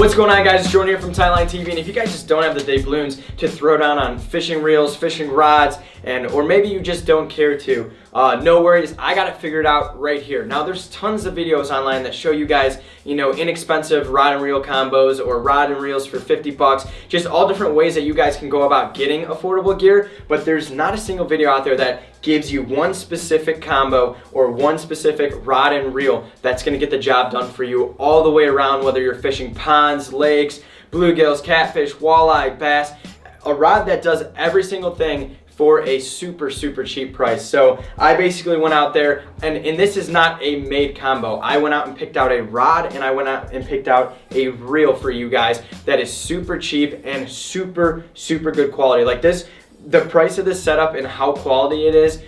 What's going on, guys? It's Jordan here from Tyline TV, and if you guys just don't have the doubloons to throw down on fishing reels, fishing rods, or maybe you just don't care to, no worries, I got it figured out right here. Now, there's tons of videos online that show you guys, inexpensive rod and reel combos or rod and reels for 50 bucks, just all different ways that you guys can go about getting affordable gear, but there's not a single video out there that gives you one specific combo or one specific rod and reel that's gonna get the job done for you all the way around, whether you're fishing ponds, lakes, bluegills, catfish, walleye, bass, a rod that does every single thing for a super cheap price. So I basically went out there, and this is not a made combo. I went out and picked out a rod, and I went out and picked out a reel for you guys that is super cheap and super good quality. Like this, the price of this setup and how quality it is,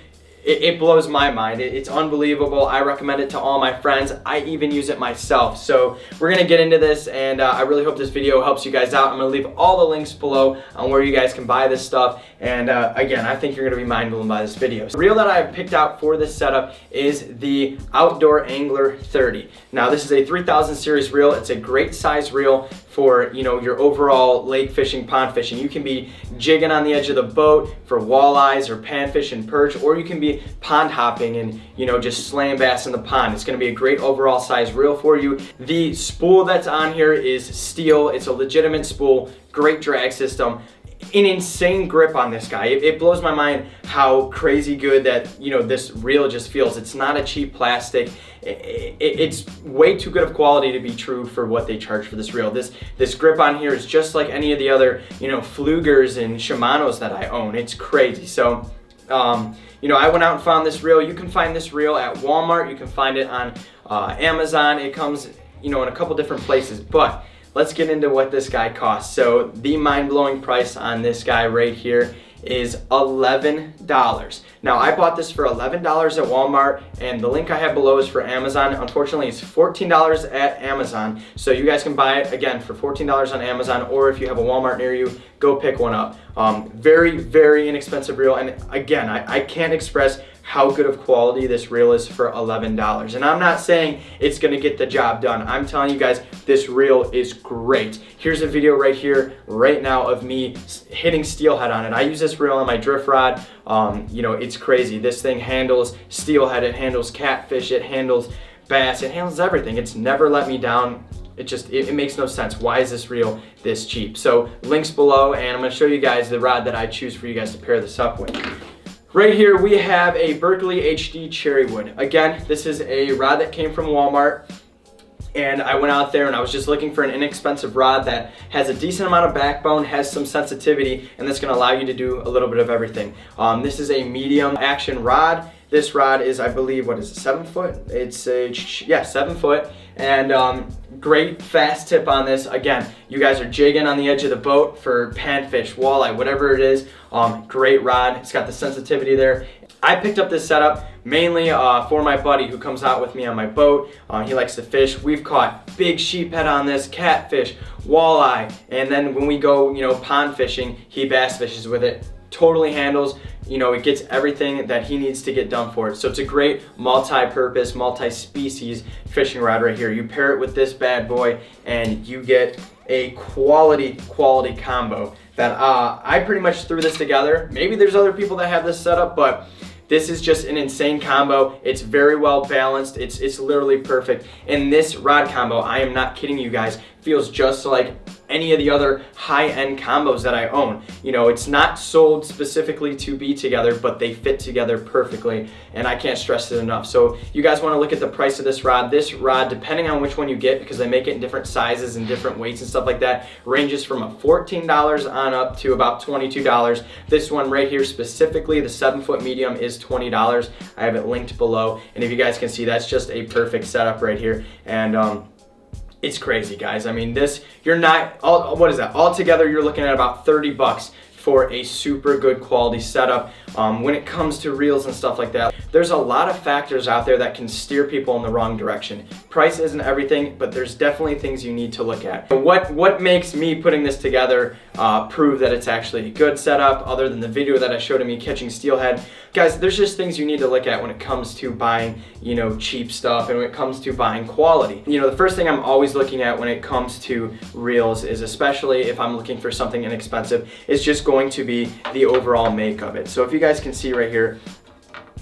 it blows my mind. It's unbelievable. I recommend it to all my friends. I even use it myself. So we're gonna get into this, and I really hope this video helps you guys out. I'm gonna leave all the links below on where you guys can buy this stuff. And again, I think you're gonna be mind blown by this video. So the reel that I have picked out for this setup is the Outdoor Angler 30. Now, this is a 3000 series reel. It's a great size reel for your overall lake fishing, pond fishing. You can be jigging on the edge of the boat for walleyes or panfish and perch, or you can be pond hopping and just slaying bass in the pond. It's going to be a great overall size reel for you. The spool that's on here is steel. It's a legitimate spool, great drag system, an insane grip on this guy. It blows my mind how crazy good that this reel just feels. It's not a cheap plastic. It's way too good of quality to be true for what they charge for this reel. This grip on here is just like any of the other Flugers and Shimanos that I own. It's crazy. So I went out and found this reel. You can find this reel at Walmart. You can find it on Amazon. It comes in a couple different places, but let's get into what this guy costs. So the mind-blowing price on this guy right here is $11. Now, I bought this for $11 at Walmart, and the link I have below is for Amazon. Unfortunately, it's $14 at Amazon, so you guys can buy it again for $14 on Amazon, or if you have a Walmart near you, go pick one up. Very inexpensive reel, and again, I can't express how good of quality this reel is for $11. And I'm not saying it's gonna get the job done. I'm telling you guys, this reel is great. Here's a video right here, right now, of me hitting steelhead on it. I use this reel on my drift rod. It's crazy. This thing handles steelhead, it handles catfish, it handles bass, it handles everything. It's never let me down. It makes no sense. Why is this reel this cheap? So links below, and I'm gonna show you guys the rod that I choose for you guys to pair this up with. Right here we have a Berkley HD Cherrywood. Again, this is a rod that came from Walmart, and I went out there and I was just looking for an inexpensive rod that has a decent amount of backbone, has some sensitivity, and that's gonna allow you to do a little bit of everything. This is a medium action rod. This rod is, I believe, what is it, 7 foot? It's 7 foot, and great fast tip on this. Again, you guys are jigging on the edge of the boat for panfish, walleye, whatever it is. Great rod. It's got the sensitivity there. I picked up this setup mainly for my buddy who comes out with me on my boat. He likes to fish. We've caught big sheephead on this, catfish, walleye, and then when we go, pond fishing, he bass fishes with it. Totally handles, it gets everything that he needs to get done for it. So it's a great multi-purpose, multi-species fishing rod right here. You pair it with this bad boy and you get a quality combo that I pretty much threw this together. Maybe there's other people that have this setup, but this is just an insane combo. It's very well balanced. It's literally perfect. And this rod combo, I am not kidding you guys, feels just like any of the other high-end combos that I own. It's not sold specifically to be together, but they fit together perfectly, and I can't stress it enough. So you guys want to look at the price of this rod. This rod, depending on which one you get, because they make it in different sizes and different weights and stuff like that, ranges from $14 on up to about $22. This one right here specifically, the 7 foot medium, is $20. I have it linked below, and if you guys can see, that's just a perfect setup right here. And it's crazy, guys. I mean, what is that? Altogether, you're looking at about 30 bucks for a super good quality setup. When it comes to reels and stuff like that, there's a lot of factors out there that can steer people in the wrong direction. Price isn't everything, but there's definitely things you need to look at. What makes me putting this together prove that it's actually a good setup, other than the video that I showed of me catching steelhead? guys, there's just things you need to look at when it comes to buying, you know, cheap stuff and when it comes to buying quality. You know, the first thing I'm always looking at when it comes to reels is, especially if I'm looking for something inexpensive, is just going to be the overall make of it. So if you guys can see right here,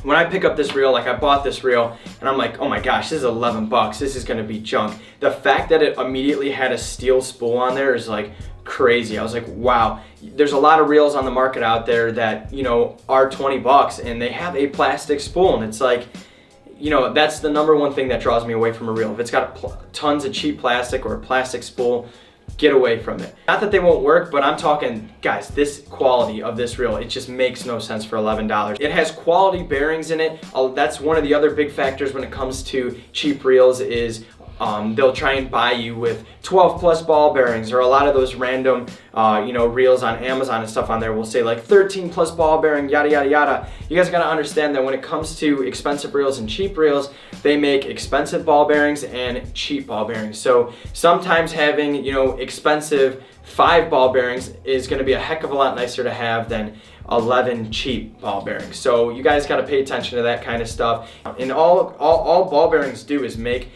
when I pick up this reel, like I bought this reel and I'm like, oh my gosh, this is 11 bucks. This is gonna be junk. The fact that it immediately had a steel spool on there is like crazy. I was like, wow, there's a lot of reels on the market out there that, you know, are 20 bucks and they have a plastic spool, and it's like, you know, that's the number one thing that draws me away from a reel. If it's got tons of cheap plastic or a plastic spool, get away from it. Not that they won't work, but I'm talking, guys, this quality of this reel, it just makes no sense for $11. It has quality bearings in it. That's one of the other big factors when it comes to cheap reels is they'll try and buy you with 12 plus ball bearings, or a lot of those random, you know, reels on Amazon and stuff on there will say like 13 plus ball bearing, yada, yada, yada. You guys gotta understand that when it comes to expensive reels and cheap reels, they make expensive ball bearings and cheap ball bearings. So sometimes having, you know, expensive 5 ball bearings is gonna be a heck of a lot nicer to have than 11 cheap ball bearings. So you guys got to pay attention to that kind of stuff. And all ball bearings do is make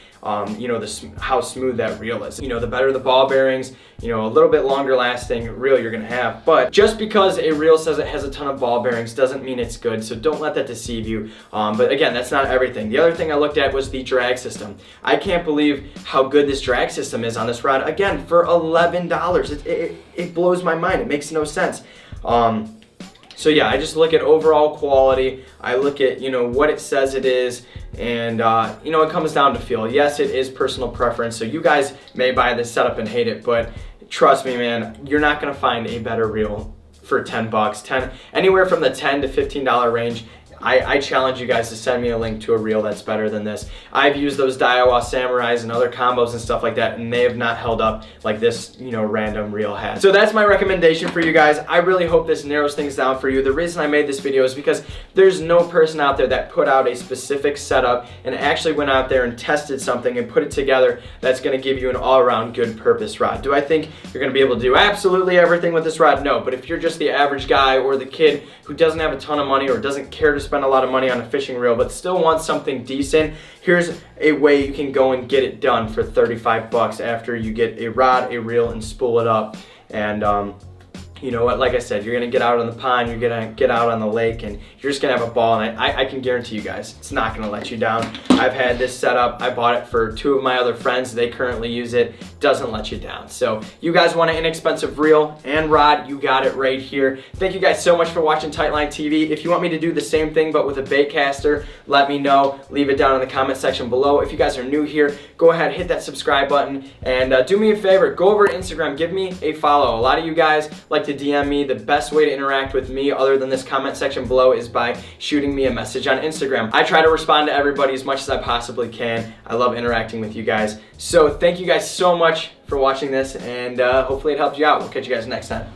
you know, how smooth that reel is. You know, the better the ball bearings, you know, a little bit longer lasting reel you're gonna have. But just because a reel says it has a ton of ball bearings doesn't mean it's good, so don't let that deceive you. But again, that's not everything. The other thing I looked at was the drag system. I can't believe how good this drag system is on this rod. Again, for $11, it blows my mind. It makes no sense. So yeah, I just look at overall quality. I look at, you know, what it says it is, and you know, it comes down to feel. Yes, it is personal preference, so you guys may buy this setup and hate it, but trust me, man, you're not gonna find a better reel for 10 bucks. Anywhere from the $10 to $15 range. I challenge you guys to send me a link to a reel that's better than this. I've used those Daiwa Samurais and other combos and stuff like that, and they have not held up like this, you know, random reel has. So that's my recommendation for you guys. I really hope this narrows things down for you. The reason I made this video is because there's no person out there that put out a specific setup and actually went out there and tested something and put it together that's gonna give you an all-around good purpose rod. Do I think you're gonna be able to do absolutely everything with this rod? No, but if you're just the average guy or the kid who doesn't have a ton of money or doesn't care to spend a lot of money on a fishing reel but still wants something decent, here's a way you can go and get it done for 35 bucks after you get a rod, a reel, and spool it up. And you know what, like I said, you're gonna get out on the pond, you're gonna get out on the lake, and you're just gonna have a ball, and I can guarantee you guys, it's not gonna let you down. I've had this set up, I bought it for 2 of my other friends, they currently use it, doesn't let you down. So you guys want an inexpensive reel and rod, you got it right here. Thank you guys so much for watching Tightline TV. If you want me to do the same thing but with a bait caster, let me know, leave it down in the comment section below. If you guys are new here, go ahead, hit that subscribe button, and do me a favor, go over to Instagram, give me a follow. A lot of you guys like to DM me. The best way to interact with me other than this comment section below is by shooting me a message on Instagram. I try to respond to everybody as much as I possibly can. I love interacting with you guys. So thank you guys so much for watching this, and hopefully it helped you out. We'll catch you guys next time.